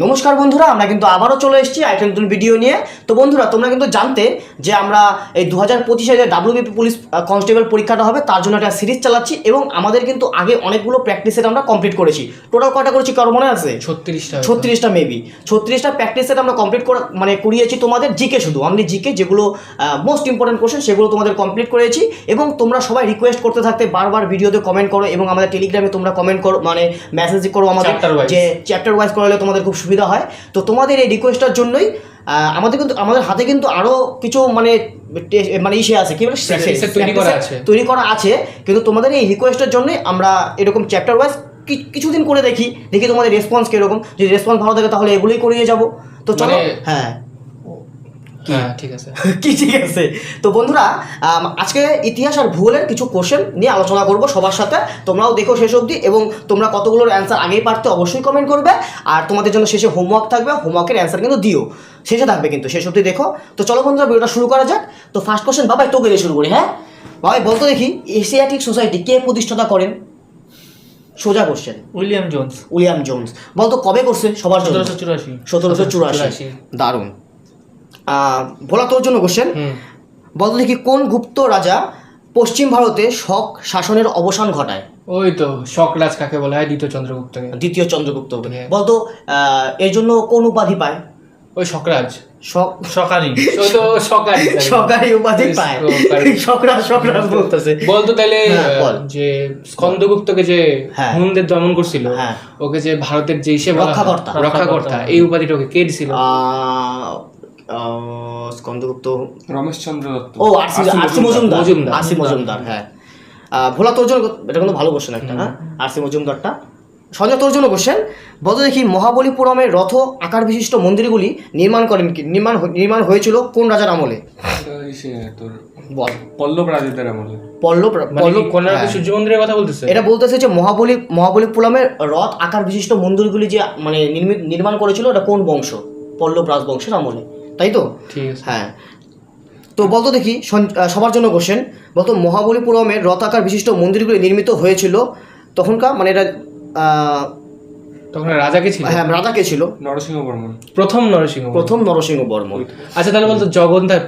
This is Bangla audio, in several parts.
নমস্কার বন্ধুরা, আমরা কিন্তু আবারও চলে এসেছি একটা নতুন ভিডিও নিয়ে। তো বন্ধুরা, তোমরা কিন্তু জানতে যে আমরা এই 2025 যে ডাব্লিউবিপি পুলিশ কনস্টেবল পরীক্ষাটা হবে তার জন্য একটা সিরিজ চালাচ্ছি এবং আমাদের কিন্তু আগে অনেকগুলো প্র্যাকটিস সেট আমরা কমপ্লিট করেছি। টোটাল কটা করেছি কারো মনে আছে? 36টা মেবি 36টা প্র্যাকটিস সেট আমরা কমপ্লিট করিয়েছি তোমাদের জিকে, শুধু অনলি জিকে, যেগুলো মোস্ট ইম্পর্টেন্ট কোশ্চেন সেগুলো তোমাদের কমপ্লিট করেছি। এবং তোমরা সবাই রিকোয়েস্ট করতে থাকতে বারবার ভিডিওতে কমেন্ট করো এবং আমাদের টেলিগ্রামে তোমরা কমেন্ট করো, মানে মেসেজ করো আমাদের, যে চ্যাপ্টার ওয়াইজ করলে তোমাদের খুব সুবিধা হয়। তো তোমাদের এই রিকোয়েস্টের জন্যই আমাদের হাতে কিন্তু আরও কিছু ইসে আছে, কি বলে, তৈরি করা আছে। কিন্তু তোমাদের এই রিকোয়েস্টের জন্যই আমরা এরকম চ্যাপ্টার ওয়াইজ কিছুদিন করে দেখি তোমাদের রেসপন্স কীরকম। যদি রেসপন্স ভালো থাকে তাহলে এগুলোই করিয়ে যাবো। তো চলো, হ্যাঁ ঠিক আছে কি ঠিক আছে। তো বন্ধুরা, আজকে ইতিহাস আর ভূগোলের কিছু কোশ্চেন নিয়ে আলোচনা করব সবার সাথে। তোমরাও দেখো শেষ অবধি এবং তোমরা কতগুলোর অ্যান্সার আগেই পারতে অবশ্যই কমেন্ট করবে। আর তোমাদের জন্য শেষে হোমওয়ার্ক থাকবে, হোমওয়ার্কের অ্যান্সার কিন্তু দিও, শেষে থাকবে কিন্তু, শেষ অবধি দেখো। তো চলো বন্ধুরা, ভিডিওটা শুরু করা যাক। তো ফার্স্ট কোশ্চেন বাবাই তোকে দিয়ে শুরু করি। হ্যাঁ বাবাই, বলতো দেখি এশিয়াটিক সোসাইটি কে প্রতিষ্ঠাতা করেন? সোজা কোশ্চেন। William Jones. বলতো কবে করছে সবার জন্য? 1784। দারুণ। বলা তোর জন্য কোশ্চেন। বলতো দেখি কোন গুপ্ত রাজা পশ্চিম ভারতে শক শাসনের অবসান ঘটায়? ওই তো শক রাজ কাকে বলা হয়? দ্বিতীয় চন্দ্রগুপ্ত। বলতো এর জন্য কোন উপাধি পায়? ওই শকরাজ। সরকারি উপাধি পায়। শকরাজ বলতেছে। বলতো তাহলে যে স্কন্দগুপ্তকে যে হুনদের দমন করছিল, ওকে যে ভারতের যে রক্ষাকর্তা, এই উপাধিটা ওকে কে দিছিল? স্কন্দগুপ্ত, রমেশচন্দ্র দত্ত। ও আরসি মজুমদার। হ্যাঁ, ভোলা তোর জন্য, এটা কিন্তু ভালো কোশ্চেন একটা। হ্যাঁ, আরসি মজুমদারটা। সঞ্জয় তোর জন্য কোশ্চেন। বলতো দেখি মহাবলীপুরমের রথ আকার বিশিষ্ট মন্দিরগুলি নির্মাণ হয়েছিল কোন রাজার আমলে? বল। পল্লব রাজাদের আমলে। সূর্য মন্দিরের কথা বলতেছে। এটা বলতেছে যে মহাবলীপুরমের রথ আকার বিশিষ্ট মন্দিরগুলি যে নির্মাণ করেছিল, এটা কোন বংশ? পল্লব রাজবংশের আমলে, তাই তো? হ্যাঁ। তো বলতো দেখি সবার জন্য কোশ্চেন। বলতো মহাবলীপুরমের রথ আকার বিশিষ্ট মন্দিরগুলি নির্মিত হয়েছিল তখনকার, মানে এটা তখন রাজা কে ছিল? হ্যাঁ, রাজা কে ছিল? নরসিংহ বর্মন। প্রথম নরসিংহ বর্মন। আচ্ছা, তাহলে বলতো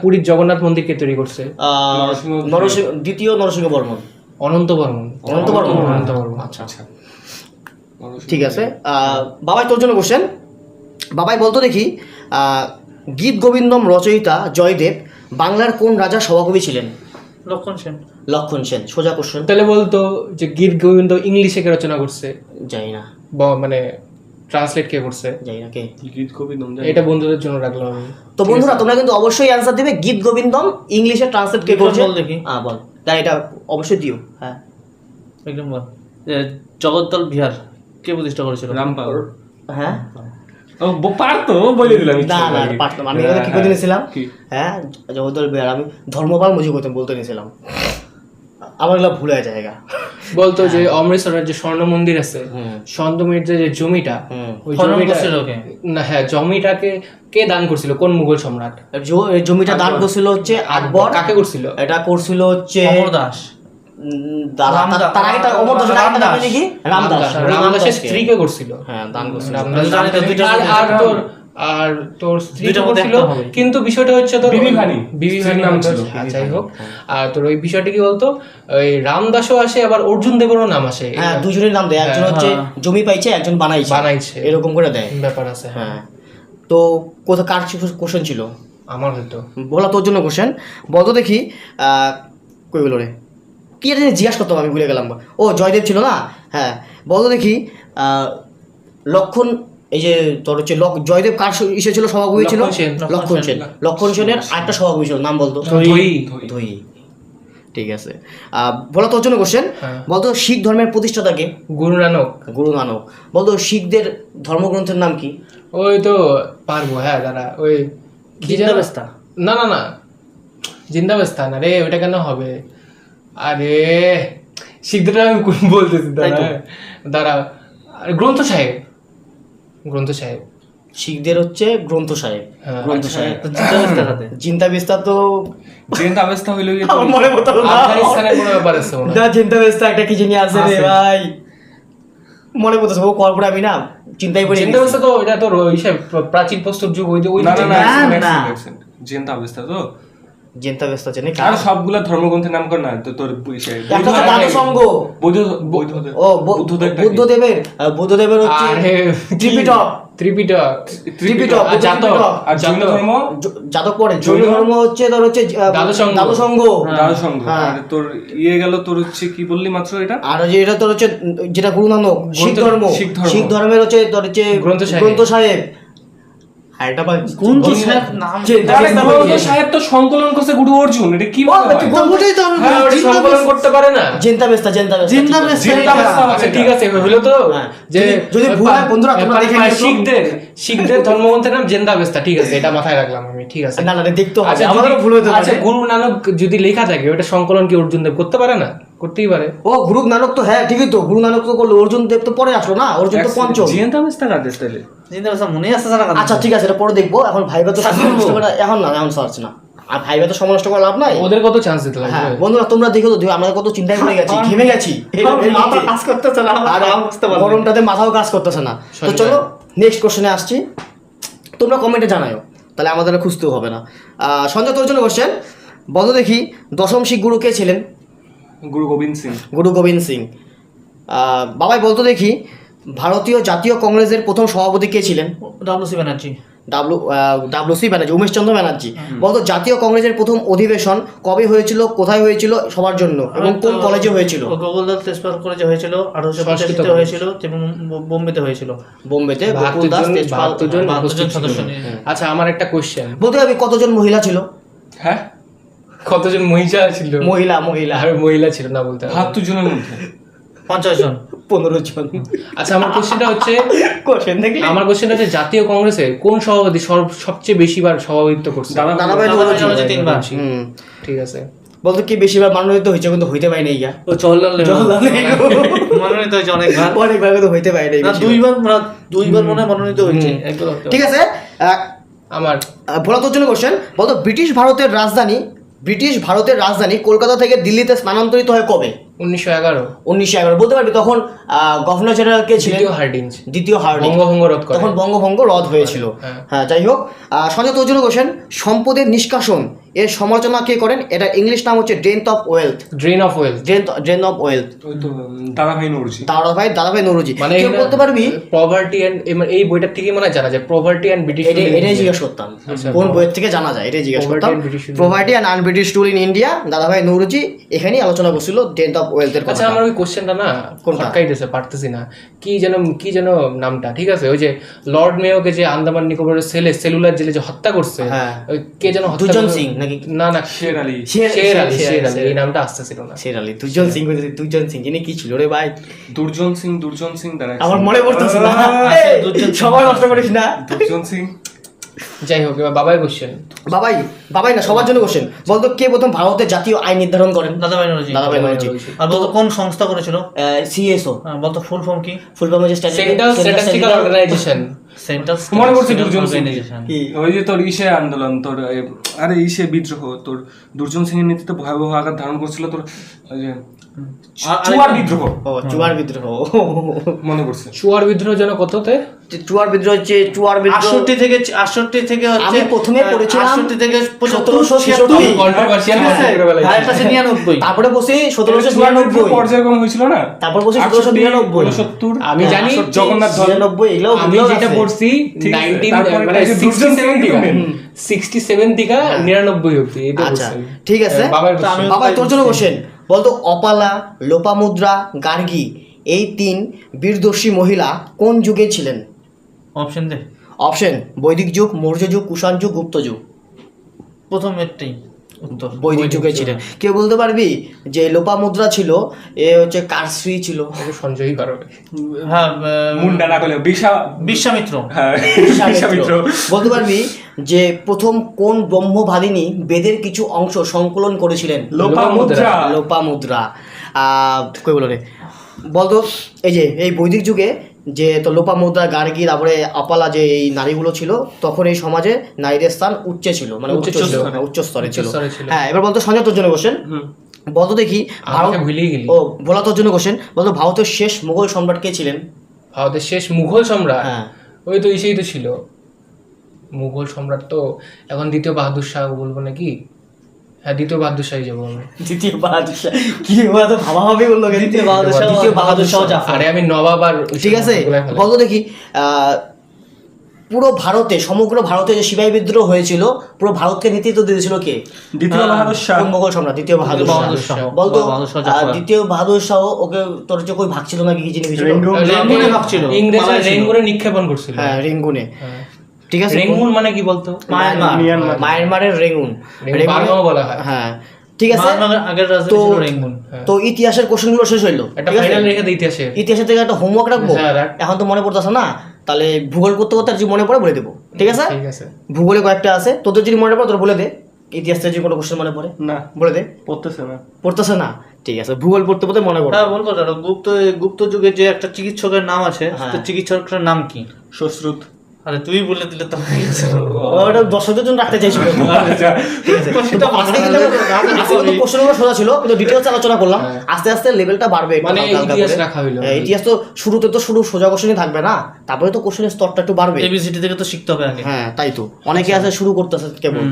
পুরীর জগন্নাথ মন্দির কে তৈরি করছে? দ্বিতীয় নরসিংহ বর্মন। অনন্ত বর্মন। আচ্ছা, ঠিক আছে। বাবাই তোর জন্য কোশ্চেন। বাবাই বলতো দেখি গীত গোবিন্দম রচয়িতা জয়দেব বাংলার কোন রাজা সভাকবি ছিলেন? লক্ষণ সেন। সোজা কোশ্চেন। তাহলে বলতো যে গীত গোবিন্দ ইংলিশে কে রচনা করছে? জানি না, মানে ট্রান্সলেট কে করছে? জানি না কে। গীত গোবিন্দম, এটা বন্ধুদের জন্য রাখলাম আমি। তো বন্ধুরা, তোমরা কিন্তু অবশ্যই অ্যান্সার দিবে গীত গোবিন্দম ইংলিশে ট্রান্সলেট কে করছে? বল, তাই এটা অবশ্যই দিও। হ্যাঁ, একদম বল। জগদ্দল বিহার কে প্রতিষ্ঠা করেছিল? রামপাল। হ্যাঁ, পারতো বলে দিলাম। না পারতাম আমি। কি করে নিয়েছিলাম? হ্যাঁ, জগদ্দল বিহার আমি ধর্মপাল মুজি বলতে নিয়েছিলাম। আমার এগুলো ভুলে জায়গা। বলতো যে অমৃতসরের যে স্বর্ণ মন্দির আছে, স্বর্ণ মন্দিরের যে জমিটা, ওই জমিটাকে কে দান করছিল? কোন মুঘল সম্রাট জমিটা দান করছিল? হচ্ছে আকবর। কাকে করছিল? এটা করছিল হচ্ছে রামদাসের স্ত্রীকে করছিল। হ্যাঁ, দান করছিল। আর তোর স্ত্রী করছিল, কিন্তু বিষয়টা হচ্ছে তোর বিবি ভানি নাম ছিল। যাই হোক, আর তোর ওই বিষয়টা কি বলতো, ওই রামদাসও আসে, আবার অর্জুন দেবেরও নাম আসে। হ্যাঁ, দুজনের নাম দেয়। একজন হচ্ছে জমি পাইছে, একজন বানাইছে, এরকম করে দেয়, ব্যাপার আছে। হ্যাঁ। তো কোথা কার কোশ্চেন ছিল? আমার হয়তো। বলা তোর জন্য কোশ্চেন। বলতো দেখি কই বলো রে, কি এটা জিজ্ঞাসা করতাম আমি ভুলে গেলাম। ও জয়দেব ছিল না? হ্যাঁ, বলতো দেখি লক্ষণ, এই যে তোর হচ্ছে জয়দেব কার ইসে ছিল, সভাকবি ছিল? লক্ষণ সেন। লক্ষণ সেনের আরেকটা সভাকবি ছিল, নাম বলতো? ধৈ। ঠিক আছে। বলো তোর জন্য কোশ্চেন। বলতো শিখ ধর্মের প্রতিষ্ঠাতাকে? গুরু নানক। বলতো শিখদের ধর্মগ্রন্থের নাম কি? ওই তো পারবো। হ্যাঁ, দাঁড়া, ওই জিন্দাবেস্তা। না, জিন্দাবেস্তা না রে, ওইটা কেন হবে? আরে শিখদের আমি বলতেছি, দাঁড়া। গ্রন্থ সাহেব। শিখদের হচ্ছে গ্রন্থ সাহেব। জিন্দাবেস্তা হইল আফগানিস্তানের কোনো ব্যাপার আছে না? জিন্দাবেস্তা একটা কি জানি আছে রে ভাই, মনে পড়তেছে ও কল করে আমি না চিন্তাই করে চিন্তা ব্যবস্থা তো এটা তো হিসাব প্রাচীন প্রস্তর যুগ ওই না না না না। জেন্তা অবস্থা তো জেন্তা ব্যস্ত আছে নাকি আর সবগুলা ধর্মগ্রন্থের নাম কর না তো তোর ইসে একটা তো দাদু সঙ্গ বৌদ্ধ বৌদ্ধদের ও বুদ্ধদেব বুদ্ধদেবের হচ্ছে আরে ত্রিপিটক ত্রিপিটক ত্রিপিটক আর জাতক আর জৈন ধর্ম জাতক পড়ে জৈন ধর্ম হচ্ছে তোর হচ্ছে দাদু সঙ্গ। দাদু সঙ্গ দাদা সংঘ হ্যাঁ। আর তোর ইয়ে গেল তোর হচ্ছে কি বললি মাত্র এটা আর যে এটা তোর হচ্ছে যেটা গুরু নানক শিখ ধর্ম শিখ ধর্ম। শিখ ধর্মের হচ্ছে তোর হচ্ছে গ্রন্থ সাহেব। আর এটা আবার গ্রন্থ সাহেব নাম আরে গ্রন্থ সাহেব তো সংকলন করছে গুরু অর্জুন এটা কি বলে ভাই? গল্পটাই তো আমি হ্যাঁ, ওটা সংকলন করতে পারে না। জেন্তা ব্যস্তা জিন্দা বেস্তা। জেন্তা ব্যস্তা আচ্ছা ঠিক আছে হলো তো হ্যাঁ। যে যদি ভুল হয় বন্ধুরা তোমরা দেখে নিও তো। শিখদের ধর্মগ্রন্থের নাম জেন্দা বেস্তা, ঠিক আছে, এটা মাথায় রাখলাম আমি, ঠিক আছে। না না দেখতে হবে আচ্ছা আমাদেরও ভুল হতে আচ্ছা পারে গুরু নানক যদি লেখা থাকে ওটা সংকলন কি অর্জুন দেব করতে পারে না? করতেই পারে। ও গুরু নানক তো হ্যাঁ ঠিকই তো গুরু নানক তো করলো অর্জুন দেব তো পরে আসলো না অর্জুন তো পঞ্চম জেন্তা অবস্থা কাদের তাহলে জিন্দা বেস্তা মনে আছে সারা কথা। আচ্ছা ঠিক আছে এটা পরে দেখবো এখন ভাইবা তো সমালোচনা করা এখন না এখন সার্চ না আর ভাইবা তো সমালোচনা করা লাভ নাই ওদের কত চান্স দিতে লাগবে? হ্যাঁ বন্ধুরা তোমরা দেখো তো আমরা কত চিন্তায় পড়ে গেছি ঘেমে গেছি মাথা কাজ করতেছে না, আর নাম বুঝতে পারছি না। গরমটাতে মাথাও কাজ করতেছে না তো সঠিক চলো নেক্সট কোশ্চেনে আসছি তোমরা কমেন্টে জানাও তাহলে আমাদের আর খুঁজতেও হবে না সঞ্জয় তোর জন্য কোশ্চেন বলো দেখি দশম শিখ গুরু কে ছিলেন? গুরু গোবিন্দ সিং গুরু গোবিন্দ সিং। বাবাই বলতো দেখি ভারতীয় জাতীয় কংগ্রেসের প্রথম সভাপতি কে ছিলেন? WC ব্যানার্জি। ডাব্লিউসি ব্যানার্জি উমেশচন্দ্র ব্যানার্জি। বলতো জাতীয় কংগ্রেসের প্রথম অধিবেশন কবে হয়েছিল, কোথায় হয়েছিল, সবার জন্য এবং কোন কলেজে হয়েছিল? গোকুলদাস তেজপাল কলেজে হয়েছিল, 1885 কলেজ। হয়েছিল এবং বোম্বেতে হয়েছিল। বোম্বেতে গোকুলদাস তেজপাল 72 জন সদস্য ছিল। নিয়ে। আচ্ছা আমার একটা কোশ্চেন, বলতে হবে কতজন মহিলা ছিল? হ্যাঁ কতজন মহিলা ছিল? মহিলা আর মহিলা ছিল না বলতে হবে। 72 জনের মধ্যে 50 জন। 15 জন। আচ্ছা আমার কোশ্চেনটা হচ্ছে কোশ্চেন দেখলি আমার কোশ্চেনটা হচ্ছে জাতীয় কংগ্রেসের কোন সভাপতি সবচেয়ে বেশিবার সভাপতিত্ব করছে? দাদাভাই দাদাভাই নৌরজি। 3 বার। হুম। ঠিক আছে। বলতো কি বেশিবার মনোনীত হয়েছে কিন্তু হইতে পারে নাই গা ও জওহরলাল মনোনীত হয়েছে অনেকবার। অনেকবার কিন্তু হইতে পারে নাই না বেশিবার। দুইবার মনে হয় মনোনীত হয়েছে, একবার হতে ঠিক আছে আমার ভোলা তোর জন্য কোশ্চেন বলতো ব্রিটিশ ভারতের রাজধানী কলকাতা থেকে দিল্লিতে স্থানান্তরিত হয় কবে? 1911 1911। বলতে পারবি তখন গভর্নর জেনারেল কে ছিলেন? দ্বিতীয় হার্ডিঞ্জ। বঙ্গভঙ্গ রদ করে। তখন বঙ্গভঙ্গ রদ হয়েছিল। হ্যাঁ। হ্যাঁ যাই হোক সঞ্জয় তোর জন্য কোশ্চেন সম্পদের নিষ্কাশন এর সমালোচনা কে করেন? এটা ইংলিশ নাম হচ্ছে drain of wealth. Drain of wealth drain of wealth. ওই তো দাদাভাই নৌরজি দাদাভাই নৌরজি। মানে কেউ বলতে পারবি প্রভার্টি এন্ড এই বইটার থেকে মনে হয় জানা যায় প্রভার্টি এন্ড ব্রিটিশ এটাই জিজ্ঞেস করতাম আচ্ছা, কোন বইয়ের থেকে জানা যায় এটাই জিজ্ঞেস Poverty করতাম। and British rule. Poverty and An British rule in India দাদাভাই নৌরজি এখানেই আলোচনা করছিল ড্রেন অফ ওয়েলথের আচ্ছা কথা। আমার ওই কোশ্চেনটা না কোনটা? খটকাইতেছে পারতেছি না, কি যেন নামটা, ঠিক আছে, ওই যে লর্ড মেয়োকে যে আন্দামান নিকোবরের সেলুলার জেলে যে হত্যা করছে, হ্যাঁ। ওই কে যেন হত্যা দুজন করছে? সিং নাকি? না না শের আলী শের আলী এই নামটা আসতেছিল না। শের আলী দুজন সিং যিনি কি ছিল রে ভাই দুর্জন সিং দাঁড়ায় আমার মনে পড়তেছে না সবাই নষ্ট করিস না। দুর্জন সিং যাই হোক এবার বাবাই কোশ্চেন। বাবাই না সবার জন্য কোশ্চেন বলতো কে প্রথম ভারতের জাতীয় আইন নির্ধারণ করেন? দাদাভাই নৌরজি। দাদাভাই নৌরজি। আর বলতো কোন সংস্থা করেছিল? সিএসও বলতো ফুল ফর্ম কি? ফুল ফর্ম হচ্ছে সেন্ট্রাল স্ট্যাটিস্টিক্যাল অর্গানাইজেশন। সেন্ট্রাল মনে পড়ছে দুর্জন সিং অর্গানাইজেশন। কি? ওই যে তোর ইসে আন্দোলন তোর আরে ইসে বিদ্রোহ তোর দুর্জন সিং এর নেতৃত্বে ভয়াবহ আকার ধারণ করছিল তোর ওই যে চুয়ার বিদ্রোহ ও চুয়ার বিদ্রোহ মনে পড়ছে। চুয়ার বিদ্রোহ যেন কততে? চুয়ার বিদ্রোহ হচ্ছে 68 থেকে হচ্ছে আমি প্রথমে পড়েছিলাম 68 থেকে 1776 কন্ট্রোভার্সিয়াল আরেকটা আছে 99। তারপরে বসে চুয়ার বিদ্রোহ 1796 পর্যায়ক্রম হয়েছিল না তারপর বসে 1799 69 আমি জানি জগন্নাথ ধর 99 এগুলো আমি যেটা পড়ছি ঠিক আছে, 19 তারপরে মানে এই যে দুর্জন 67 থেকে সিং 67 থেকে 99 অবধি এটা আচ্ছা বলছি। ঠিক আছে বাবার তো আমি- বাবা তোর জন্য কোশ্চেন বলতো অপালা লোপামুদ্রা গার্গী এই 3 বীরদর্শী মহিলা কোন যুগে ছিলেন? অপশন দে। অপশন বৈদিক যুগ, মৌর্য যুগ, কুষাণ যুগ, গুপ্ত যুগ। প্রথম একটাই উত্তর। বৈদিক যুগে ছিলেন। কেউ বলতে পারবি যে লোপামুদ্রা ছিল এ হচ্ছে কার স্ত্রী ছিল? এটা সঞ্জয়ই পারবে। হ্যাঁ মুন্ডা না করলে বিশ্বামিত্র। হ্যাঁ বিশ্বামিত্র। বলতে পারবি যে প্রথম কোন ব্রহ্মভাদিনী বেদের কিছু অংশ সংকলন করেছিলেন? লোপামুদ্রা লোপামুদ্রা। কই বলো রে বলতো এই বৈদিক যুগে যে তো লোপামুদ্রা গার্গী তারপরে অপালা যে এই নারীগুলো ছিল তখন এই সমাজে নারীদের স্থান উচ্চে ছিল মানে উচ্চ স্তরে ছিল। উচ্চস্তরে ছিল। হ্যাঁ এবার বলতো সঞ্জয় তোর জন্য কোশ্চেন বলতো দেখি আমাকে ভুলেই গেলি। ও ভোলা তোর জন্য কোশ্চেন বলতো ভারতের শেষ মুঘল সম্রাট কে ছিলেন? ভারতের শেষ মুঘল সম্রাট, হ্যাঁ ওই তো ইসেই তো ছিল মুঘল সম্রাট। তো এখন দ্বিতীয় বাহাদুর শাহ বলবো নাকি? হ্যাঁ, দ্বিতীয় বাহাদুর শাহই যাবো আমি। দ্বিতীয় বাহাদুর শাহ কি ওরা তো ভাবাভাবি বললো দ্বিতীয় বাহাদুর শাহ জাফর। আরে আমি নবাব আর ঠিক আছে বলতো দেখি পুরো ভারতে সমগ্র ভারতে যে সিপাহী বিদ্রোহ হয়েছিল পুরো ভারতকে নেতৃত্ব দিয়েছিল কে? দ্বিতীয় বাহাদুর শাহ। কোন মোগল সম্রাট? দ্বিতীয় বাহাদুর শাহ। বলতো দ্বিতীয় বাহাদুর শাহ ওকে তোর যে কই ভাগছিল নাকি কি জিনিস রেঙ্গুনে ভাগছিল, ইংরেজরা রেঙ্গুনে নিক্ষেপণ করছিল। হ্যাঁ রেঙ্গুনে। ঠিক আছে রেঙ্গুন মানে কি বলতো? মায়ানমারের রেঙ্গুন বার্মাও বলা হয়। হ্যাঁ ঠিক আছে। আগের রাজধানী ছিল রেঙ্গুন। তো ইতিহাসের কোশ্চেনগুলো শেষ হইলো, একটা ফাইনাল রেখে দিই ইতিহাসের। ইতিহাসের থেকে একটা হোমওয়ার্ক রাখবো, হ্যাঁ, রাখ। এখন তো মনে পড়তেছে না, তাহলে ভূগোল করতে করতে আর যদি মনে পড়ে বলে দেবো। ঠিক আছে ঠিক আছে, ভূগোলে কয়েকটা আছে, তোদের যদি মনে পড়ে তোর বলে দে। ইতিহাস থেকে যদি কোনো কোশ্চেন মনে পড়ে না বলে দে। পড়তেছে না। পড়তেছে না? ঠিক আছে, ভূগোল পড়তে পড়তে মনে পড়ে। হ্যাঁ বলবো দাদা, গুপ্ত যুগে যে একটা চিকিৎসকের নাম আছে, হ্যাঁ। তো চিকিৎসকের নাম কি? সশ্রুত। আরে তুই বলে দিলে তো হয়ে গেছে। ওটা দর্শকদের জন্য রাখতে চাইছিল। আচ্ছা কোশ্চেনগুলো সোজা ছিল কিন্তু ডিটেলস আলোচনা করলাম, আস্তে আস্তে লেভেলটা বাড়বে একটু মানে হালকা হালকা ইতিহাস করে। রাখা হইলো। হ্যাঁ, ইতিহাস তো শুরুতে তো শুরু সোজা কোশ্চেনই থাকবে না, তারপরে তো কোশ্চেনের স্তরটা একটু বাড়বে। এবিসিডি থেকে তো শিখতে হবে আগে। হ্যাঁ তাই তো, অনেকে আছে শুরু করতেছে কেবল।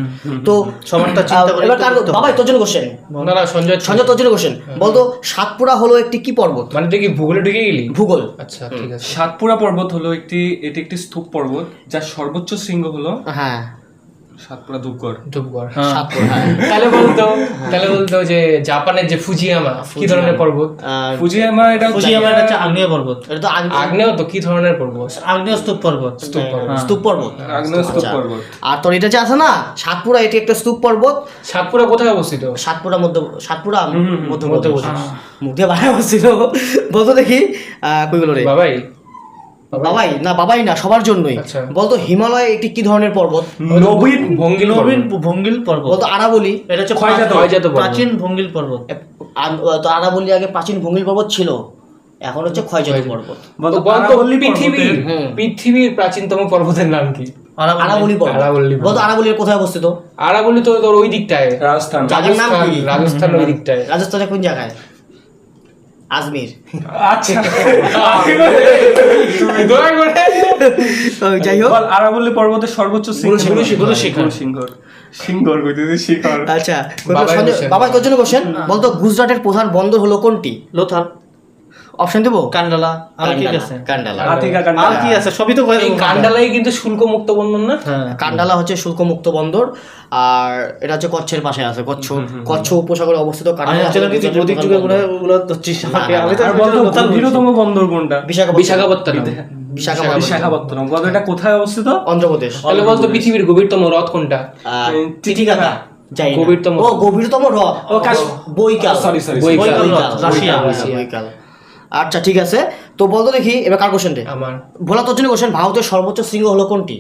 তো সবারটা চিন্তা করে এবার করতে হবে। বাবাই তোর জন্য কোশ্চেন, না না সঞ্জয় সঞ্জয় তোর জন্য কোশ্চেন। বলতো সাতপুরা হলো একটি কি পর্বত? মানে তুই কি ভূগোলে ঢুকে গেলি? ভূগোল। আচ্ছা ঠিক আছে। সাতপুরা পর্বত হলো এটি একটি স্তূপ পর্বত যার সর্বোচ্চ শৃঙ্গ হলো হ্যাঁ সাতপুরা ধূপগড়। ধূপগড়। সাতপুরা, হ্যাঁ। তাহলে বলতো যে জাপানের যে ফুজিয়ামা কি ধরনের পর্বত? ফুজিয়ামা এটা ফুজিয়ামা এটা হচ্ছে আগ্নেয় পর্বত। এটা তো আগ্নেয় তো কি ধরনের পর্বত? আগ্নেয় স্তূপ পর্বত। স্তূপ পর্বত। আগ্নেয় স্তূপ আচ্ছা। পর্বত। আর তোর এটা যে আছে না সাতপুরা, এটি একটা স্তূপ পর্বত। সাতপুরা কোথায় অবস্থিত? সাতপুরা সাতপুরা মধ্যে মধ্যপ্রদেশ। মুখ দিয়ে বাইরে বসছিল। বলতো দেখি কইগুলো রে বাবাই বাবাই না সবার জন্যই। আচ্ছা। বলতো হিমালয় একটি কি ধরনের পর্বত? নবীন ভঙ্গিল ভঙ্গিল পর্বত। বলতো আরাবলি। এটা হচ্ছে ক্ষয়জাত পর্বত। প্রাচীন ভঙ্গিল পর্বত। তো আরাবলি আগে প্রাচীন ভঙ্গিল পর্বত ছিল, এখন হচ্ছে ক্ষয়জাত পর্বত। বলতো পৃথিবীর প্রাচীনতম পর্বতের নাম কি? আরাবলি পর্বত। আরাবল্লী বলতো আরাবলির কোথায় অবস্থিত? আরাবল্লী তো তোর ওই দিকটায়, রাজস্থান। জায়গার নাম কি? রাজস্থান ওই দিকটায়। রাজস্থানের কোন জায়গায়? আজমির। আচ্ছা যাই হোক, বল আরাবল্লী পর্বতের সর্বোচ্চ গুরু সিংহর কইতেছে শিখর। আচ্ছা বাবাই question। বাবা তোর জন্য কোশ্চেন। বলতো গুজরাটের প্রধান বন্দর হলো কোনটি? লোথাল, অপশন দেবো? কান্ডালা, আর কি আছে? কান্ডালা। আতিকা আর কান্ডালা। কি আছে? সবই তো কয়ে এই দেবো। কান্ডালাই কিন্তু শুল্ক মুক্ত বন্দর না? হ্যাঁ। কান্ডালা হচ্ছে শুল্কমুক্ত বন্দর, আর এটা হচ্ছে কচ্ছের পাশে আছে। কচ্ছ উপসাগরে অবস্থিত আমি কান্ডালা ভাবছিলাম কি গুজরাটের বৈদিক প্রধান যুগে বন্দর। ওগুলো ধরছিস আমাকে। না, না, আমি তো আর বলতো গভীরতম বন্দর কোনটা? বিশাখাপত্তনম। বিশাখাপত্তনম। বল এটা কোথায় অবস্থিত? অন্ধ্রপ্রদেশ। তাহলে বলতো পৃথিবীর গভীরতম হ্রদ কোনটা? টিটিকাকা। যাই না। গভীরতম। ও গভীরতম হ্রদ বৈকাল। সরি বৈকাল। রাশিয়া। বৈকাল। আচ্ছা ঠিক আছে, তো বলতো দেখি এবার কার কোশ্চেন রে? আমার ভোলা তোর জন্য কোশ্চেন। ভারতের সর্বোচ্চ শৃঙ্গ হলো কোনটি?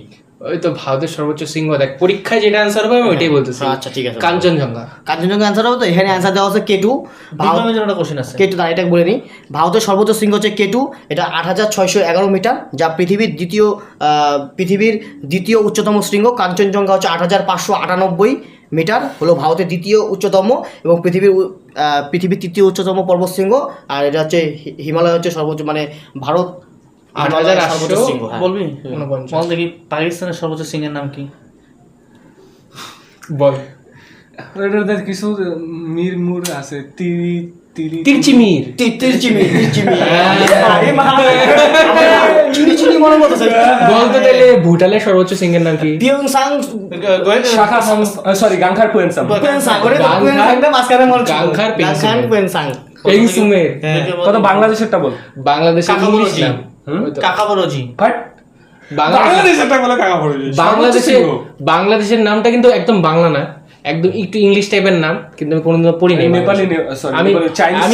ওই তো ভারতের সর্বোচ্চ শৃঙ্গ, দেখ পরীক্ষায় যেটা অ্যান্সার হবে আমি ওইটাই বলতেছি। আচ্ছা ঠিক আছে, কাঞ্চনজঙ্ঘা। কাঞ্চনজঙ্ঘা অ্যান্সার হবে তো? এখানে অ্যান্সার দেওয়া আছে কেটু। বিজ্ঞানের জন্য একটা কোশ্চেন আছে। কেটু, তার এটা বলে নিই। ভারতের সর্বোচ্চ শৃঙ্গ হচ্ছে কেটু। এটা ৮৬১১ মিটার, যা পৃথিবীর দ্বিতীয় উচ্চতম শৃঙ্গ। কাঞ্চনজঙ্ঘা হচ্ছে ৮৫৯৮ মিটার, হলো ভারতের দ্বিতীয় উচ্চতম এবং পৃথিবীর তৃতীয় উচ্চতম পর্বতশৃঙ্গ। আর এটা হচ্ছে হিমালয় হচ্ছে সর্বোচ্চ, মানে ভারত ৮৮০০ সর্বোচ্চ শৃঙ্গ। হ্যাঁ। বলবি? 49। বল দেখি পাকিস্তানের সর্বোচ্চ সিংহের নাম কি? বল। এটাতে কিছু মির আছে। তিরচিমির। চিনি মনে করতেছে। বলতো তাহলে ভুটানের সর্বোচ্চ সিংহের নাম কি? পিয়ংসাং শাখা সরি গাংখার পোয়েনসাম। পেনসাং, ওরে তো পেনসাংটা মাঝখানে মনে ছিল। গাংখার গাংখার পেনসাং। পেংসুমের। কত বাংলাদেশেরটা বল। বাংলাদেশের ইংলিশ কাকাবরজি। নাম। ওই তো। কাকাবরজি। বাট বাংলাদেশেরটা বলে কাকা পড়ে বাংলাদেশের নামটা কিন্তু একদম বাংলা না, একদম একটু ইংলিশ টাইপের নাম, কিন্তু আমি কোনোদিনও পড়ি নাই। নেপালি সরি আমি চাইনিজ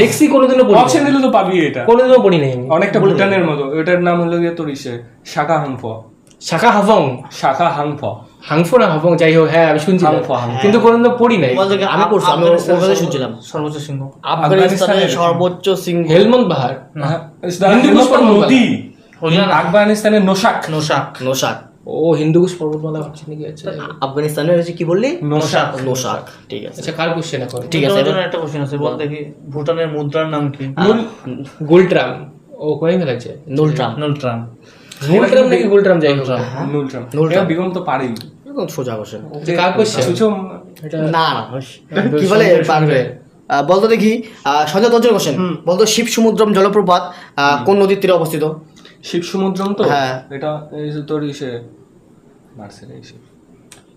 দেখছি কোনোদিনও পড়ি নাই। অপশন দিলে তো পাবি এটা। কোনোদিনও পড়ি নাই আমি। অনেকটা ভুটানের মতো। এটার নাম হলো গিয়ে তোর শাখা হাংফ। শাখা হাফং। শাখা হাংফ। হাংফো না হাফং, যাই হোক, হ্যাঁ আমি শুনছি, হাংফো, হাংফো। কিন্তু কোনোদিনও পড়ি নাই। বল দেখি আমি পড়ছি, আমি ওর কথা শুনছিলাম। সর্বোচ্চ সিংহ। আফগানিস্তানের সর্বোচ্চ শৃঙ্গ হেলমন্দ পাহাড়। হিন্দুকুশ নদী। হরিয়ানা। আফগানিস্তানের নোশাক। নোশাক। ও হিন্দুকুশ পর্বতমালা ভাবছি নাকি? আচ্ছা আফগানিস্তানের হচ্ছে কি বললি? নোশাক। নোশাক। ঠিক আছে, আচ্ছা কার কোশ্চেন এখন? ঠিক আছে। বিজ্ঞানের জন্য একটা কোশ্চেন আছে, বল দেখি ভুটানের মুদ্রার নাম কি? গুলট্রাম। ও ও কোথায় ফেলেছে? নুল ট্রাম্প। Donald Trump. নুল ট্রাম্প নাকি গুল ট্রাম্প, যাই হোক। নুল ট্রাম্প। নুল ট্রাম্প। বেগম তো পারেই। এরকম সোজা কোশ্চেন। কার কোশ্চেন? সুচম না কি বলে পারবে। বলতো দেখি সঞ্জয় তোর কোশ্চেন, বলতো শিব সমুদ্রম জলপ্রপাত কোন নদীর তীরে অবস্থিত? শিব সমুদ্রম তো হ্যাঁ। এটা এই যে তোর ইসে মার্সেলে এসে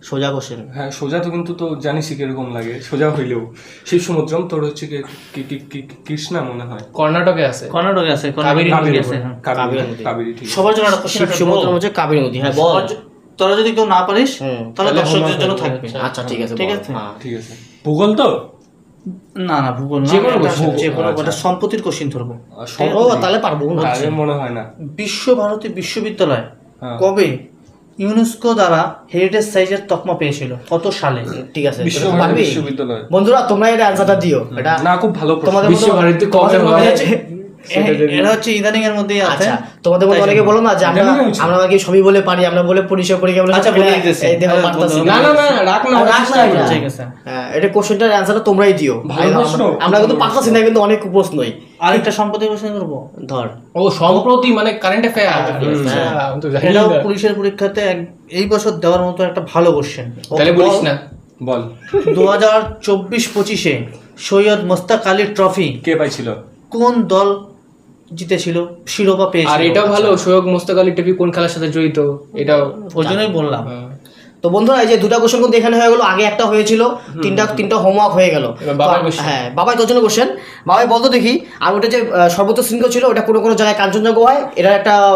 সোজা কোশ্চেন। হ্যাঁ সোজা তো, কিন্তু তো জানিসই কিরকম লাগে সোজা হইলেও। শিব সমুদ্রম তোর হচ্ছে কৃষ্ণা মনে হয়, কর্ণাটকে আছে। কর্ণাটকে আছে, কাবেরী কর্ণাটকে নদী আছে। হ্যাঁ, কাবেরী কাবেরী নদী। কাবেরী ঠিক। সবার জন্য একটা শিব সমুদ্রম হচ্ছে কাবেরী নদী। হ্যাঁ বল। তোরা যদি কেউ না পারিস হুম। তাহলে দর্শকদের জন্য থাকবে। আচ্ছা ঠিক আছে ঠিক বল। আছে। হ্যাঁ। ঠিক আছে। ভূগোল তো না না ভূগোল না, যে কোনো এটা- question। যে কোনো আচ্ছা। একটা সম্পত্তির কোশ্চিন ধরবো। ও তাহলে পারবো না। আরে মনে হয় না। বিশ্বভারতী বিশ্ববিদ্যালয় হ্যাঁ। কবে ইউনেস্কো দ্বারা হেরিটেজ সাইজের তকমা পেয়েছিল, কত সালে? ঠিক আছে বিশ্বভারতী পারবি? বিশ্ববিদ্যালয়। বন্ধুরা তোমরা এটা অ্যান্সারটা দিও। এটা না খুব ভালো প্রশ্ন। তোমাদের মতো- বিশ্বভারতী কবে তোমাদের মতো হয়? হচ্ছে- এটা হচ্ছে ইদানিং এর মধ্যেই আছে। আচ্ছা তোমাদের মতো অনেকে বলো না যে আমরা জানি না কিছু। আমরা নাকি সবই বলে পারি, আমরা বলে পরিচয় পরীক্ষা বলে আচ্ছা, বলে দিতেছি। এই দেখো হ্যাঁ, পারতাছি বন্ধু। না না না, রাখ না, রাখ না এটা। ঠিক আছে। হ্যাঁ, এটা কোশ্চেনটার অ্যান্সারটা তোমরাই দিও। ভালো প্রশ্ন। আমরা কিন্তু পারতাছি না, কিন্তু অনেক প্রশ্নই। আরেকটা সম্পত্তির কোশ্চেন করবো। ধর ও সম্প্রতি মানে কারেন্ট অ্যাফেয়ার। আমি তো জানি এটাও না। পুলিশের পরীক্ষাতে এই বছর দেওয়ার মতো একটা ভালো কোশ্চেন। তাহলে বলিস না। বল 2024-25-এ সৈয়দ মোস্তাক আলী ট্রফি কে পাইছিল? কোন দল জিতেছিল, শিরোপা পেয়েছিল? আর এটাও ভালো, সৈয়দ মোস্তাক আলী ট্রফি কোন খেলার সাথে জড়িত, এটাও। ওই জন্যই বললাম। তো বন্ধুরা এই যে দুটা কোশ্চেন কিন্তু এখানে হয়ে গেল, আগে একটা হয়েছিল, তিনটা হোমওয়ার্ক হয়ে গেল। এবার বাবার question। হ্যাঁ বাবাই তোর জন্য কোশ্চেন। বাবাই বলতো দেখি, আর ওটা যে সর্বোচ্চ শৃঙ্গ ছিল ওটা কোনো কোনো জায়গায় কাঞ্চনজঙ্ঘা হয়, এটা একটা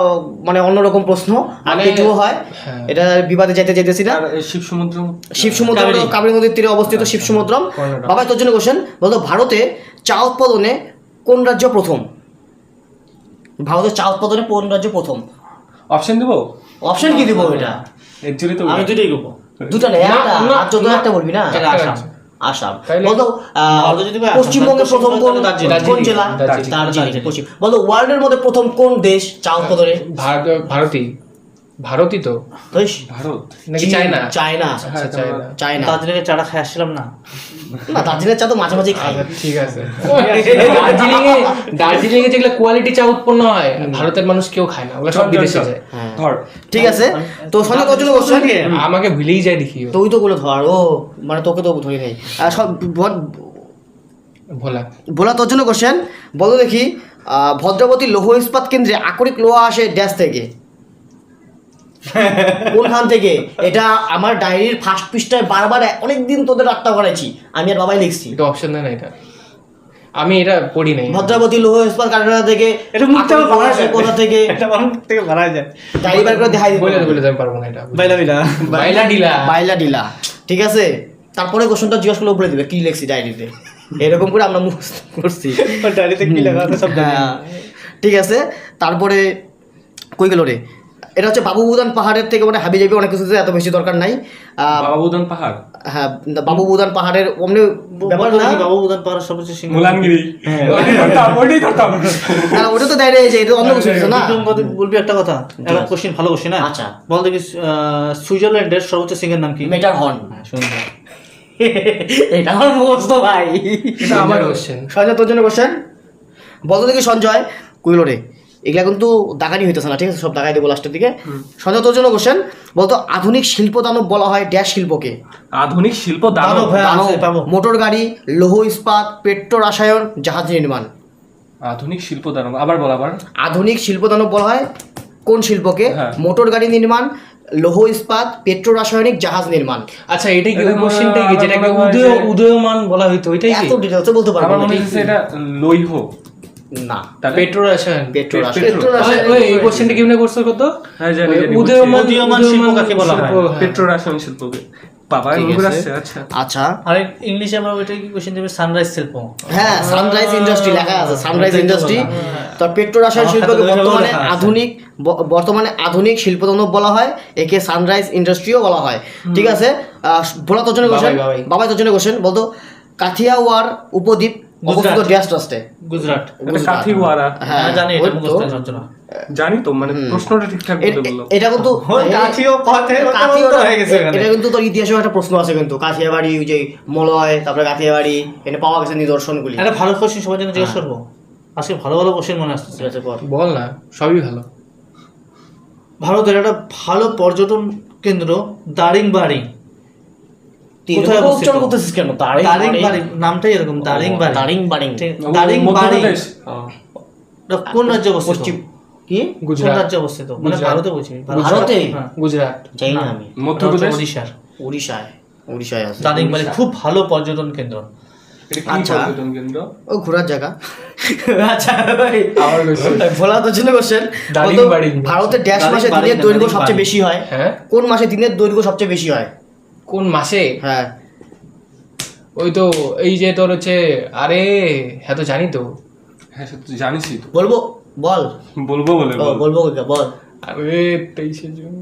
মানে অন্যরকম প্রশ্ন, আর মানে- এটুও হয়। হ্যাঁ। এটা বিবাদে যেতেছি না। আর এই শিব সমুদ্রম শিব সমুদ্র কাবেরী। কাবেরী নদীর তীরে অবস্থিত শিব সমুদ্রম। কর্ণাটক। বাবাই তোর জন্য কোশ্চেন, বলতো ভারতে চা উৎপাদনে কোন রাজ্য প্রথম? ভারতের চা উৎপাদনে কোন রাজ্য প্রথম? অপশন দেবো? অপশন কি দিব এটা? অ্যাকচুয়ালি তো আমি দুটোই করবো। দুটা নেই, না, একটা না, রাজ্য তো না। একটা বলবি না। একটা আসাম। রাজ্য। আসাম। তাইলে- বলতো ভারতে যদি বলি আসাম, পশ্চিমবঙ্গের তাহলে প্রথম কোন পশ্চিমবঙ্গে দার্জিলিং। কোন জেলা? দার্জিলিং। দার্জিলিং। পশ্চিম। বলতো ওয়ার্ল্ডের মধ্যে প্রথম কোন দেশ চা উৎপাদনে? ভারতই তো ধরিস? ভারত। নাকি চীন, চায়না? চায়না। আচ্ছা, চায়না। চায়না। দার্জিলিংয়ে চাটা খেয়ে আসছিলাম না। না দার্জিলিং চা তো মাঝে মাঝে খাই। আচ্ছা, ঠিক আছে। দার্জিলিং এ যেগুলো কোয়ালিটি চা উৎপন্ন হয়, ভারতের মানুষ কেউ খায় না, ওগুলো সব বিদেশে যায়। হ্যাঁ। ধর ঠিক আছে, তো সঙ্গে তোর জন্য কোশ্চেন। আমাকে ভুলেই যায় দেখি ও। তুই তো গুলো ধর, ও মানে তোকে তো ধরি নাই। আর সব ভোলা। বলা তোর জন্য কোশ্চেন, বলো দেখি ভদ্রাবতী লৌহ ইস্পাত কেন্দ্রে আকরিক লোহা আসে ড্যাশ থেকে? কোনখান থেকে? এটা আমার ডায়েরির ফার্স্ট পৃষ্ঠায় বারবার অনেকদিন তোদের রাতটা করাইছি, আমি আর বাবাই লিখছি। এটা অপশন দেয় না, এটা আমি এটা পড়ি নাই। ভদ্রাবতী লৌহ ইস্পাত কারখানা থেকে এটা মুখ থেকে আকরিক লোহা বানায় আসে যায়। কোথা থেকে? এটা মুখ থেকে বানায় যায়। ডায়েরি বার করে দেখাই বলে দিই। বলে আমি পারবো না এটা। বাইলা বাইলা। বাইলা ডিলা। বাইলা ডিলা। ঠিক আছে, তারপরে কোশ্চেনটা জিজ্ঞেস করলে বলে দিবে কি লিখছি ডায়েরিতে। এরকম করে আমরা মুখস্থ করছি। ডায়েরিতে কি লেখা আছে সব জানি। হ্যাঁ, ঠিক আছে। তারপরে কই গেল রে? এটা হচ্ছে বাবুবুদান পাহাড়ের থেকে মানে হাবি যাবি অনেক কিছুতে এত বেশি দরকার নাই। বাবাবুদান পাহাড়, হ্যাঁ বাবুবুদান পাহাড়ের অমনি ব্যাপার না। বাবু উদান পাহাড় সর্বোচ্চ সিংহ। মুলানগিরি। ওইটাই ধরতাম। না ওটা তো দেয় রে, যে এটা অন্য কিছু না। বিক্রম বলবি একটা কথা, একটা কোশ্চেন, ভালো কোশ্চেন। হ্যাঁ আচ্ছা। বল দেখি সুইজারল্যান্ডের সর্বোচ্চ সিংহের নাম কি? মেটার হর্ন। সুন্দর। এটা আমার মুখস্থ ভাই। এটা আমার কোশ্চেন। সঞ্জয় তোর জন্য কোশ্চেন, বলতো দেখি সঞ্জয় কইল রে, এগুলা কিন্তু দাগানি হইতেছে না, ঠিক আছে সব দাগাই দেবো লাস্টের দিকে। সঞ্জয় তোর জন্য কোশ্চেন, বলতো আধুনিক শিল্প দানব বলা হয় ড্যাশ শিল্পকে? আধুনিক শিল্প দানব। দানব, হ্যাঁ, দানব, আছে, পাবো। মোটর গাড়ি, লৌহ ইস্পাত, পেট্রো রাসায়ন, জাহাজ নির্মাণ। আধুনিক শিল্প দানব আবার বল আবার। আধুনিক শিল্প দানব বলা হয় কোন শিল্পকে? হ্যাঁ। মোটর গাড়ি নির্মাণ, লৌহ ইস্পাত, পেট্রো রাসায়নিক, জাহাজ নির্মাণ। আচ্ছা এটাই কি এটা ওই কোশ্চেনটাই কি আমার যেটাকে মনে হয় যে- উদয়মান বলা হইতো, ওইটাই কি? এত ডিটেলসে বলতে পারবো আমার না, মনে ঠিক? হচ্ছে এটা লৌহ। না তাহলে পেট্রো রাসায়ন। পেট্রো রাসায়ন। পেট্রো ওই এই কোশ্চেনটা কিভাবে করছো কত? হ্যাঁ জানি জানি। উদীয়মান শিল্প কাকে বলা হয়? পেট্রো রাসায়ন শিল্পকে। বাবা ঠিক এগুলো আছে। আসছে। আচ্ছা আচ্ছা, আর ইংলিশে আমরা ওইটা কি কোশ্চেন দেবে? সানরাইজ শিল্প। হ্যাঁ সানরাইজ ইন্ডাস্ট্রি লেখা আছে, সানরাইজ ইন্ডাস্ট্রি। তো পেট্রো রাসায়ন আমার শিল্পকে খাতাতে বর্তমানে লেখা আছে। বর্তমানে আধুনিক শিল্পদানব বলা হয়, একে সানরাইজ ইন্ডাস্ট্রিও বলা হয়। ঠিক আছে, বলা তোর জন্য কোশ্চেন, বাবাই। বাবাই তোর জন্য কোশ্চেন, বলতো কাথিয়াওয়াড় উপদ্বীপ অবস্থিত গুজরাট। ড্যাশ রাষ্ট্রে? গুজরাট। এটা কাথিওয়াড়া। হ্যাঁ আমি জানি ওই এটা তো। মুখস্থ যন্ত্রণা। জানি তো, মানে প্রশ্নটা ঠিকঠাক বলে বললাম। এটা কিন্তু কাথিও পথে হয়ে গেছে এখানে। এটা কিন্তু তোর ইতিহাসেও একটা প্রশ্ন আছে কিন্তু, কাথিয়াবাড়ি, ওই যে মলয়, তারপরে কাথিয়াবাড়ি, এটা পাওয়া গেছে নিদর্শনগুলি। একটা ভালো কোশ্চেন সবার জন্য জিজ্ঞেস করবো। আজকে ভালো ভালো কোশ্চেন মনে আসতেছে। ঠিক আছে, কর। বল না, সবই ভালো। ভারতের একটা ভালো পর্যটন কেন্দ্র দারিংবাড়ি তুই কোথায় এরকম অবস্থিত? উচ্চারণ করতেছিস কেন? দারিংবাড়ি নামটাই এরকম, দারিংবাড়ি। দারিংবাড়ি। ঠিক, দারিংবাড়ি মধ্যপ্রদেশ। এটা কোন রাজ্যে অবস্থিত? পশ্চিম কি? কোন গুজরাট। রাজ্যে অবস্থিত? মানে গুজরাট। ভারতে বলছি। ভারতে? হ্যাঁ। গুজরাট। জানি না না। আমি। মধ্যপ্রদেশ। ওড়িশার উড়িষ্যায় আছে। দারিংবাড়ি খুব ভালো পর্যটন কেন্দ্র। এটা কি আচ্ছা। পর্যটন কেন্দ্র? ও ঘোরার জায়গা। আচ্ছা ভাই, আবার question। ভোলা তো ছিল কোশ্চেন। দারিংবাড়ি। ভারতের ড্যাশ মাসে দারিংবাড়ি দিনের না, দৈর্ঘ্য দারিংবাড়ি। সবচেয়ে বেশি হয়? হ্যাঁ, কোন মাসে দিনের দৈর্ঘ্য সবচেয়ে বেশি হয়? কোন মাসে? হ্যাঁ, ওই তো এই যে তোর হচ্ছে, আরে হ্যাঁ তো জানি তো। হ্যাঁ সত্যি জানিসই তো। বলবো? বল। বলবো বলে ও, বল। বলবো কাকা, বল। আরে 23শে জুন।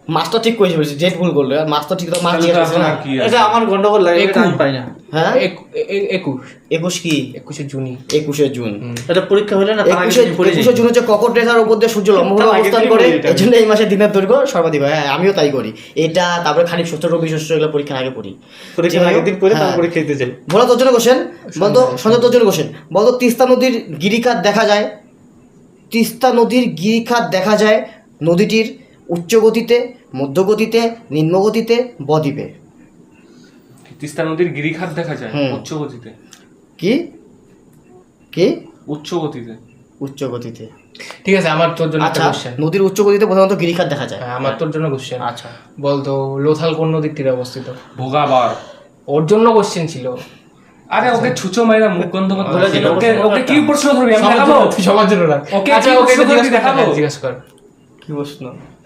মাস তো ঠিক করেছি, বলছি ডেট ভুল করলো। আর মাস তো ঠিক, মাস তাহলে ঠিক তো আছে এখন না? আর কি আছে? এটা আমার গন্ডগোল লাগে, এটা আমি পাই না। হ্যাঁ, 21 কি? 21শে জুনই। 21শে জুন। এটা পরীক্ষা হলে না, তার আগে তুমি পড়ে যাই। 21শে জুন হচ্ছে ককট রেখার উপর দিয়ে সূর্য লম্বভাবে তার আগে অবস্থান থেকে করে, পড়ে যেতে এই জন্য এই মাসে দিনের দৈর্ঘ্য সর্বাধিক হয়। হ্যাঁ, আমিও তাই করি। এটা তারপরে খানিক শস্য রবি শস্য এগুলো পরীক্ষার আগে পড়ি। পরীক্ষার আগের দিন পড়ে হ্যাঁ। তারপরে খেতে যাই। বলো তোর জন্য কোশ্চেন, বলতো সঞ্জয় তোর জন্য কোশ্চেন, বলতো তিস্তা নদীর গিরিখাত দেখা যায়, তিস্তা নদীর গিরিখাত দেখা যায় নদীটির উচ্চ গতিতে, মধ্য গতিতে, নিম্ন গতিতে, বদ্বীপে। তিস্তা নদীর গিরিখাত দেখা যায় হুম। উচ্চ গতিতে। কি কি? উচ্চ গতিতে। উচ্চ গতিতে। ঠিক আছে, আমার তোর জন্য একটা আচ্ছা, কোশ্চেন। নদীর উচ্চ গতিতে প্রধানত গিরিখাত দেখা যায়। আমার তোর জন্য কোশ্চেন। আচ্ছা, বলতো লোথাল কোন নদীর তীরে অবস্থিত? ভোগাবার। ওর জন্য কোশ্চেন ছিল। আরে ওকে ছুঁচো মাইরা মুখ গন্ধ করতে বলে হচ্ছে। দিল, ওকে প্রশ্ন ওকে কি একটা। প্রশ্ন ধরবি আমি সবার দেখাবো? জন্য- তুই সবার জন্য রাখ। ওকে আচ্ছা, কি ওকে প্রশ্ন এটা জিজ্ঞেস ধরবি কর, দেখাবো? হ্যাঁ, জিজ্ঞেস কর। কি প্রশ্ন?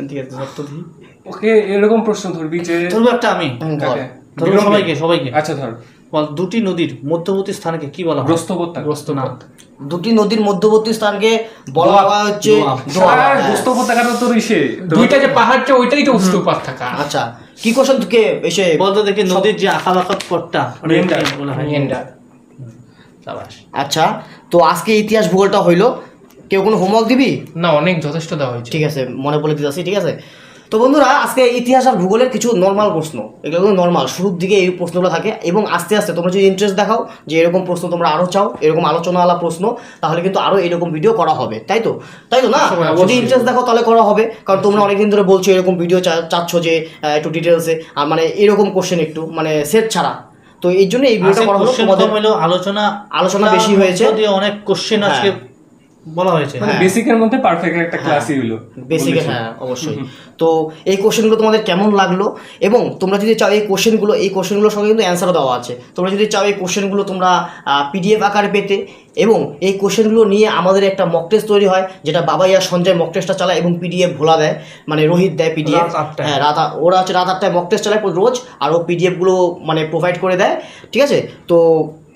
ঠিক আছে, সত্য দিই। ওকে এরকম প্রশ্ন ধরবি যে ধরবো একটা আমি, কাকে? ধরবো বিরোধী? সবাইকে। আচ্ছা ধর। বল, দুটি নদীর মধ্যবর্তী স্থানকে কি বলা হয়? গ্রস্ত উপত্যকা। গ্রস্ত না। পথ। দুটি নদীর মধ্যবর্তী স্থানকে বলা দোয়াব। হয় হচ্ছে দোয়াব। দোয়াব, আর হ্যাঁ। গ্রস্ত উপত্যকাটা তোর ইসে দুইটা যে পাহাড়টা, ওইটাই তো উঁচু পাত থাকা। আচ্ছা, কি কোশ্চেন তোকে এসে বলতো দেখি নদীর যে আঁকা বাঁকা পথটা মেন্ডার। বলা হয়। মেন্ডার। সাবাস। আচ্ছা, তো আজকে ইতিহাস ভূগোলটা হইলো। কেউ কোনো হোমওয়ার্ক দিবি? না, অনেক যথেষ্ট দেওয়া হয়েছে। ঠিক আছে, মনে পড়ে দিতেছি। ঠিক আছে, তো বন্ধুরা আজকে ইতিহাস আর ভূগোলের কিছু নর্মাল প্রশ্ন, এগুলো কিন্তু নর্মাল, শুরুর দিকে এই প্রশ্নগুলো থাকে এবং আস্তে আস্তে তোমরা যদি ইন্টারেস্ট দেখাও যে এরকম প্রশ্ন তোমরা আরও চাও, এরকম আলোচনাওয়ালা প্রশ্ন, তাহলে কিন্তু আরও এরকম ভিডিও করা হবে। তাই তো না? যদি ইন্টারেস্ট দেখাও তাহলে করা হবে, কারণ তোমরা অনেকদিন ধরে বলছো এরকম ভিডিও চাচ্ছ যে একটু ডিটেলসে, আর মানে এরকম কোশ্চেন একটু মানে সেট ছাড়া। তো এই জন্য এই ভিডিওটা করা হলো। তোমাদের আলোচনা বেশি হয়েছে, অনেক কোশ্চেন আজকে বলা হয়েছে। মানে বেসিকের মধ্যে পারফেক্ট একটা ক্লাসই হলো বেসিকে। হ্যাঁ, অবশ্যই। তো এই কোশ্চেনগুলো তোমাদের কেমন লাগলো, এবং তোমরা যদি চাও এই কোশ্চেনগুলোর সঙ্গে কিন্তু অ্যান্সারও দেওয়া আছে, তোমরা যদি চাও এই কোশ্চেনগুলো তোমরা পিডিএফ আকারে পেতে, এবং এই কোশ্চেনগুলো নিয়ে আমাদের একটা মক টেস্ট তৈরি হয়, যেটা বাবাই আর সঞ্জয় মক টেস্টটা চালায় এবং পিডিএফ ভোলা দেয়, মানে রোহিত দেয় পিডিএফ। রাত 8টায়। হ্যাঁ, ওরা হচ্ছে রাত 8টায় মক টেস্ট চালায় রোজ, আর ও পিডিএফগুলো মানে প্রোভাইড করে দেয়। ঠিক আছে, তো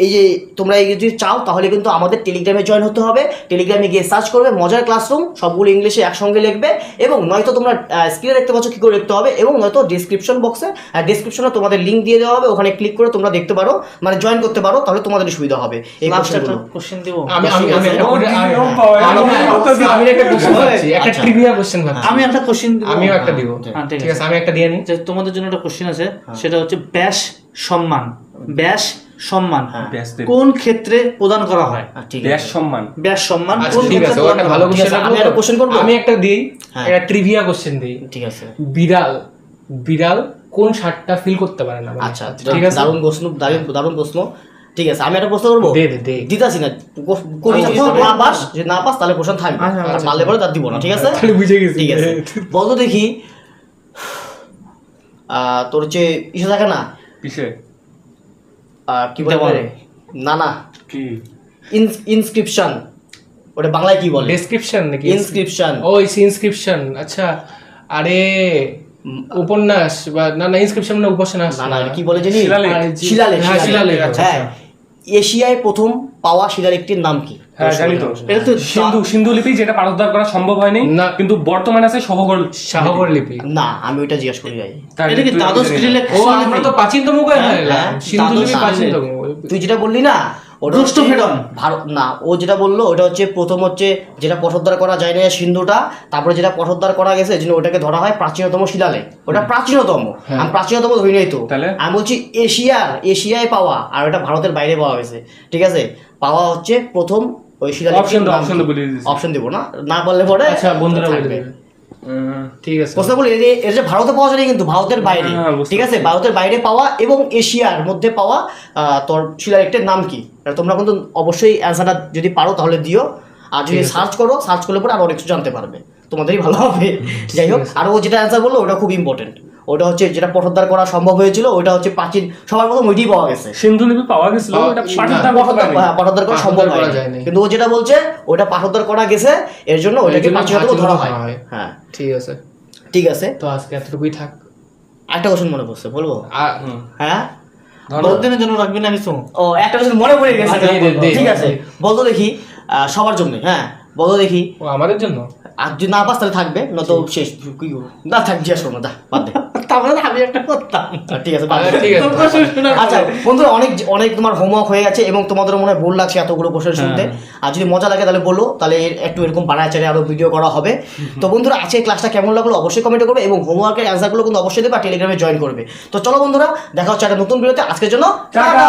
এই যে তোমরা এই যদি চাও তাহলে কিন্তু আমাদের টেলিগ্রামে জয়েন হতে হবে। টেলিগ্রামে গিয়ে সার্চ করবে মজার ক্লাসরুম, সবগুলো ইংলিশে একসঙ্গে লিখবে, এবং নয়তো তোমরা স্ক্রিনে দেখতে পাচ্ছ কী করে লিখতে হবে, এবং নয়তো ডিসক্রিপশন বক্সে ডিসক্রিপশনে তোমাদের লিঙ্ক দিয়ে দেওয়া হবে, ওখানে ক্লিক করে তোমরা দেখতে পারো, মানে জয়েন করতে পারো, তাহলে তোমাদেরই সুবিধা হবে। এই কোশ্চেনগুলো কোশ্চেন দিব। আমি একটা কোশ্চেন ভাবছি, একটা আচ্ছা। ট্রিভিয়া কোশ্চেন ভাবছি। আমি একটা কোশ্চেন দিব। আমিও একটা দিব। হ্যাঁ, ঠিক আছে, আমি একটা দিয়ে নিই। যে তোমাদের জন্য একটা কোশ্চেন আছে, সেটা হচ্ছে ব্যাস সম্মান। ব্যাস সম্মান ব্যাসদেব। কোন ক্ষেত্রে প্রদান করা হয়? ঠিক ব্যাস আছে। সম্মান। ব্যাস সম্মান আচ্ছা, কোন ঠিক ক্ষেত্রে আছে, ও প্রদান একটা করা ভালো হয়? ঠিক আছে, কোশ্চেন। আমি একটা question করবো? আমি একটা দিই, হ্যাঁ। একটা ট্রিভিয়া কোশ্চেন দিই। ঠিক আছে। বিড়াল কোন শার্টটা ফিল করতে পারে না? আচ্ছা, ঠিক আছে। দারুণ প্রশ্ন, দারুণ প্রশ্ন। ঠিক আছে, আমি একটা প্রশ্ন করবো। দে। দিতাছি না, করি না, আচ্ছা, না পাস, যে না পাস তাহলে কোশ্চেন থাকবে, আচ্ছা, আর পারলে পরে তার দিব না। ঠিক আছে, তাহলে বুঝে গেছি। ঠিক আছে। বলতো দেখি, তোর হচ্ছে ইসে থাকে না, কিসে? কি বলে দেওয়ালে। না কি? ইনস্ক্রিপশন, ওটা বাংলায় কি বলে? ডেসক্রিপশন নাকি? ইনস্ক্রিপশন। ও ইনস্ক্রিপশন। আচ্ছা, আরে উপন্যাস বা না ইনস্ক্রিপশন না উপন্যাস। না কি বলে জানি? শিলালেখ। শিলালেখ। হ্যাঁ, শিলালেখ। আচ্ছা, হ্যাঁ, এশিয়ায় প্রথম পাওয়া শিলালেখটির নাম কি? হ্যাঁ জানি তো। এটা তো সিন্ধু লিপি, যেটা পারোদ্ধার করা সম্ভব হয়নি না। কিন্তু বর্তমানে আছে সাহগর লিপি। না, আমি ওইটা জিজ্ঞেস করি নাই। তাই এটা কি তুই দ্বাদশ জানিস না। শ্রেণীর ও আমরা তো প্রাচীনতম হ্যাঁ, সিন্ধু লিপি দ্বাদশ প্রাচীনতম। তুই যেটা বললি না, ওটা দুষ্ট হচ্ছে ফেরন। ভারত না, ও যেটা বললো ওটা হচ্ছে প্রথম হচ্ছে যেটা পঠোদ্ধার করা যায় না সিন্ধুটা, তারপরে যেটা পঠোদ্ধার করা গেছে এই জন্য ওটাকে ধরা হয় প্রাচীনতম শিলালেখ। ওটা প্রাচীনতম, আমি প্রাচীনতম ধরি নাই তো, তাহলে? আমি বলছি এশিয়ায় পাওয়া, আর ওটা ভারতের বাইরে পাওয়া গেছে, ঠিক আছে? পাওয়া হচ্ছে প্রথম ওই শিলালেখ। অপশন তো বলে দিয়েছি। অপশন দিব না, না বললে পরে আচ্ছা বন্ধুরা বলে থাকবে। দেবে। ঠিক আছে। প্রশ্ন বলি এর যে ভারতে পাওয়া যায় কিন্তু ভারতের বাইরে, হ্যাঁ, বুঝতে ঠিক আছে? ভারতের বাইরে পাওয়া এবং এশিয়ার মধ্যে পাওয়া তোর শিলালেখটার নাম কি? এটা তোমরা কিন্তু অবশ্যই অ্যান্সারটা যদি পারো তাহলে দিও, আর যদি সার্চ করলে পরে আরো অনেক কিছু জানতে পারবে, তোমাদেরই ভালো হবে। যাই হোক, আর ও যেটা অ্যান্সার বললো ওটা খুব ইম্পর্টেন্ট। ওটা হচ্ছে যেটা পঠোদ্ধার করা সম্ভব হয়েছিল, ওটা হচ্ছে প্রাচীন, সবার প্রথম ওইটাই পাওয়া গেছে। সিন্ধু লিপি পাওয়া গেছিল, ওটা পাঠোদ্ধার করা সম্ভব পাঠোদ্ধার করা হয়নি। যায়নি। কিন্তু ও যেটা বলছে ওটা পাঠোদ্ধার করা গেছে, এর জন্য ওটাকে জন্য প্রাচীনতম ধরা হয়। হয়। হ্যাঁ, ঠিক আছে, ঠিক আছে। তো আজকে এতটুকুই থাক। একটা কোশ্চেন মনে পড়ছে, বলবো? হ্যাঁ, বহুদিনের জন্য রাখবি না কিছু? ও একটা কোশ্চেন মনে পড়ে গেছে। দে। ঠিক আছে, বলতো দেখি, সবার জন্য। হ্যাঁ, বলতো দেখি। ও আমাদের জন্য? আর যদি না পাস তাহলে থাকবে, নয়তো শেষ। কি করবো? না থাক, জিজ্ঞাসা করো না, দা বাদ দে। তারপরে আমি একটা করতাম। ঠিক আছে, বাদ দে। ঠিক আছে। আচ্ছা বন্ধুরা, অনেক অনেক তোমার হোমওয়ার্ক হয়ে গেছে এবং তোমাদের মনে হয় বোর লাগছে এতগুলো কোশ্চেন শুনতে। আর যদি মজা লাগে তাহলে বলো, তাহলে একটু এরকম বানায় চারে আরো ভিডিও করা হবে। তো বন্ধুরা, আজকে ক্লাসটা কেমন লাগলো অবশ্যই কমেন্ট করবে এবং হোমওয়ার্কের অ্যান্সারগুলো কিন্তু অবশ্যই দেবে আর টেলিগ্রামে জয়েন করবে। তো চলো বন্ধুরা, দেখা হচ্ছে একটা নতুন ভিডিওতে। আজকের জন্য টাটা।